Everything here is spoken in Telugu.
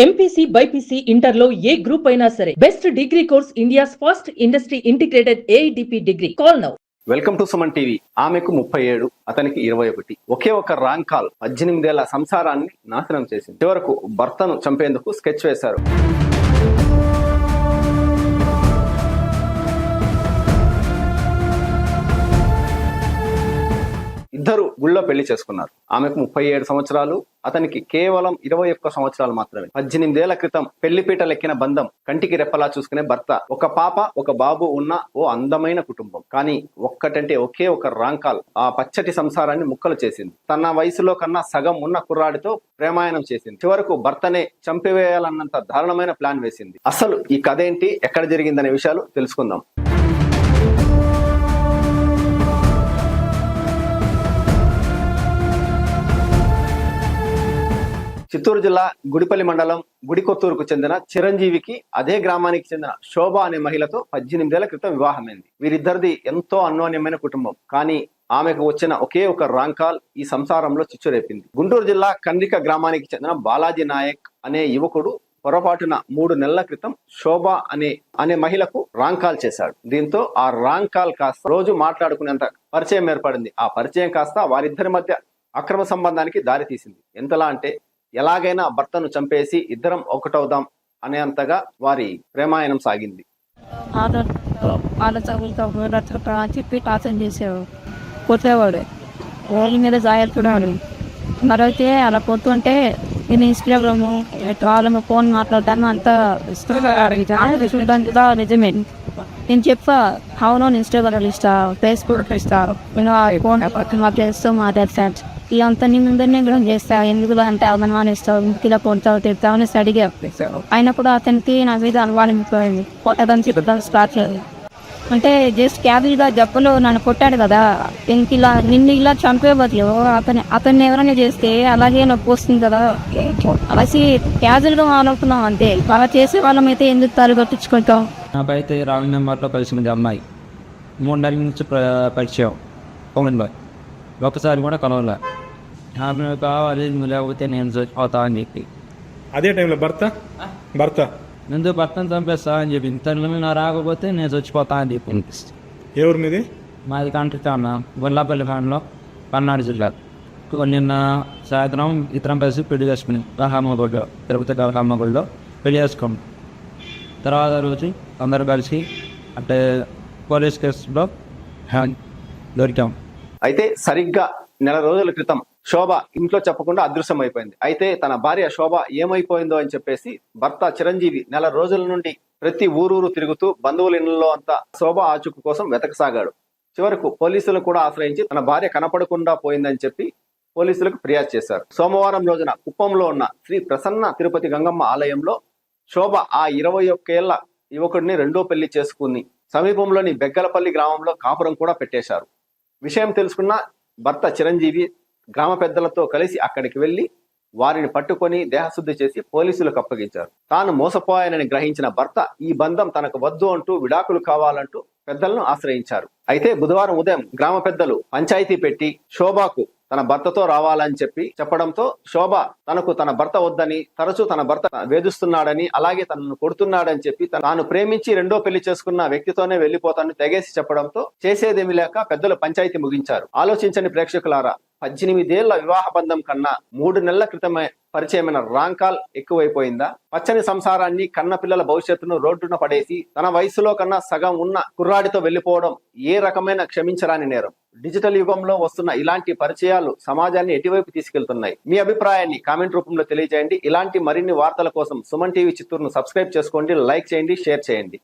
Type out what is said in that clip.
ఎంపీసీ బైపీసీ ఇంటర్లో ఏ గ్రూప్ అయినా సరే best degree course India's first industry integrated AIDP degree. Call now. Welcome to Suman TV. ఆమెకు 37, అతనికి 21. ఒకే ఒక రాంగ్ కాల్ 18 ఏళ్ల సంసారాన్ని నాశనం చేసింది. చివరకు భర్తను చంపేందుకు స్కెచ్ వేశారు. ఇద్దరు గుళ్ళో పెళ్లి చేసుకున్నారు. ఆమెకు 37 సంవత్సరాలు, అతనికి కేవలం 21 సంవత్సరాలు మాత్రమే. 18 ఏళ్ల క్రితం పెళ్లిపీటలెక్కిన బంధం, కంటికి రెప్పలా చూసుకునే భర్త, ఒక పాప ఒక బాబు ఉన్న ఓ అందమైన కుటుంబం. కానీ ఒక్కటంటే ఒకే ఒక రాంగ్ కాల్ ఆ పచ్చటి సంసారాన్ని ముక్కలు చేసింది. తన వయసులో కన్నా సగం ఉన్న కుర్రాడితో ప్రేమాయణం చేసింది. చివరకు భర్తనే చంపివేయాలన్నంత దారుణమైన ప్లాన్ వేసింది. అసలు ఈ కథ ఏంటి, ఎక్కడ జరిగిందనే విషయాలు తెలుసుకుందాం. చిత్తూరు జిల్లా గుడిపల్లి మండలం గుడికొత్తూరుకు చెందిన చిరంజీవికి అదే గ్రామానికి చెందిన శోభ అనే మహిళతో 18 ఏళ్ల క్రితం వివాహమైంది. వీరిద్దరిది ఎంతో అన్యోన్యమైన కుటుంబం. కానీ ఆమెకు వచ్చిన ఒకే ఒక రాంగ్ కాల్ ఈ సంసారంలో చిచ్చురేపింది. గుంటూరు జిల్లా కండ్రిక గ్రామానికి చెందిన బాలాజీ నాయక్ అనే యువకుడు పొరపాటున 3 నెలల క్రితం శోభ అనే మహిళకు రాంగ్ కాల్ చేశాడు. దీంతో ఆ రాంగ్ కాల్ కాస్త రోజు మాట్లాడుకునేంత పరిచయం ఏర్పడింది. ఆ పరిచయం కాస్త వారిద్దరి మధ్య అక్రమ సంబంధానికి దారితీసింది. ఎంతలా అంటే ఎలాగైనా భర్తను చంపేసి ఇద్దరం ఒకటవుదాం అనేంతగా వారి ప్రేమాయణం సాగింది. చెప్పి టార్చర్ చేసేవాడు, కొట్టేవాడు, వాళ్ళ మీద జాగ్రత్తడు. మరైతే అలా పోతుంటే నేను ఇన్స్టాగ్రామ్ వాళ్ళ ఫోన్ మాట్లాడతాను అంతా నిజమే. నేను చెప్పా, అవును ఇన్స్టాగ్రామ్ ఇస్తా, ఫేస్బుక్ ఇస్తా, ఫోన్ మా ఫ్రెండ్స్తో మాట్లాడతాను, ఇదంతా నీ ముందరనే కూడా చేస్తా, ఎందుకు అంటే అవమానం ఇస్తావు, ఇంటికి ఇలా కొడతావు తిడతావు అని అడిగా. అయినప్పుడు అతనికి నా మీద అనుమానిపోయింది. కొట్టదని చెప్పడం స్టార్ట్ చేయాలి అంటే జస్ట్ క్యాబిల్గా జబ్బులో నన్ను కొట్టాడు కదా, ఇంక ఇలా నిన్ను ఇలా చంపే బదులు అతన్ని ఎవరైనా చేస్తే అలాగే నొప్పి వస్తుంది కదా అలాసి క్యాజువల్గా ఆలోచుకున్నాం అంతే. అలా చేసే వాళ్ళమైతే ఎందుకు తలగొట్టించుకుంటాం. నాకైతే రాంగ్ నెంబర్లో కలిసింది అమ్మాయి. 3 నెలల నుంచి పరిచయం ఫోన్లో, ఒకసారి కూడా కలవలే. నాకు కావాలి, లేకపోతే నేను చచ్చిపోతా అని చెప్పి. అదే టైంలో భర్త ముందు భర్తను చంపేస్తా అని చెప్పి, తనలో నా రాకపోతే నేను చచ్చిపోతా అని చెప్పి అనిపిస్తుంది. ఎవరి మీది? మాది కంట్రిస్తాను గొల్లాపల్లి ఫ్యాన్లో పల్నాడు జిల్లా. నిన్న సాయంత్రం ఇతరం కలిసి పెళ్లి చేసుకుని రహమ్మ గుడిలో, తిరుపతి రహమ్మ గుడిలో పెళ్లి చేసుకున్నాం. తర్వాత రోజు అందరూ కలిసి అంటే పోలీస్ కేసులో దొరికాం. అయితే సరిగ్గా నెల రోజుల క్రితం శోభ ఇంట్లో చెప్పకుండా అదృశ్యం అయిపోయింది. అయితే తన భార్య శోభ ఏమైపోయిందో అని చెప్పేసి భర్త చిరంజీవి నెల రోజుల నుండి ప్రతి ఊరూరు తిరుగుతూ బంధువుల ఇళ్లలో అంతా శోభ ఆచూకు కోసం వెతకసాగాడు. చివరకు పోలీసులు కూడా ఆశ్రయించి తన భార్య కనపడకుండా పోయిందని చెప్పి పోలీసులకు ఫిర్యాదు చేశారు. సోమవారం రోజున కుప్పంలో ఉన్న శ్రీ ప్రసన్న తిరుపతి గంగమ్మ ఆలయంలో శోభ ఆ 21 ఏళ్ల యువకుడిని రెండో పెళ్లి చేసుకుని సమీపంలోని బెగ్గలపల్లి గ్రామంలో కాపురం కూడా పెట్టేశారు. విషయం తెలుసుకున్న భర్త చిరంజీవి గ్రామ పెద్దలతో కలిసి అక్కడికి వెళ్లి వారిని పట్టుకొని దేహశుద్ధి చేసి పోలీసులకు అప్పగించారు. తాను మోసపోయానని గ్రహించిన భర్త ఈ బంధం తనకు వద్దు అంటూ విడాకులు కావాలంటూ పెద్దలను ఆశ్రయించారు. అయితే బుధవారం ఉదయం గ్రామ పెద్దలు పంచాయతీ పెట్టి శోభకు తన భర్తతో రావాలని చెప్పడంతో శోభ తనకు తన భర్త వద్దని, తరచూ తన భర్త వేధిస్తున్నాడని, అలాగే తనను కొడుతున్నాడని చెప్పి తాను ప్రేమించి రెండో పెళ్లి చేసుకున్న వ్యక్తితోనే వెళ్లిపోతానని తెగేసి చెప్పడంతో చేసేదేమీ లేక పెద్దలు పంచాయతీ ముగించారు. ఆలోచించని ప్రేక్షకులారా, 18 ఏళ్ల వివాహ బంధం కన్నా 3 నెలల క్రితమే పరిచయమైన రాంగ్ కాల్ ఎక్కువైపోయిందా? పచ్చని సంసారాన్ని, కన్న పిల్లల భవిష్యత్తును రోడ్డున పడేసి తన వయసులో కన్నా సగం ఉన్న కుర్రాడితో వెళ్లిపోవడం ఏ రకమైన క్షమించరాని నేరం. డిజిటల్ యుగంలో వస్తున్న ఇలాంటి పరిచయాలు సమాజాన్ని ఎటువైపు తీసుకెళ్తున్నాయి? మీ అభిప్రాయాన్ని కామెంట్ రూపంలో తెలియజేయండి. ఇలాంటి మరిన్ని వార్తల కోసం సుమన్ టీవీ చిత్తూరును సబ్స్క్రైబ్ చేసుకోండి, లైక్ చేయండి, షేర్ చేయండి.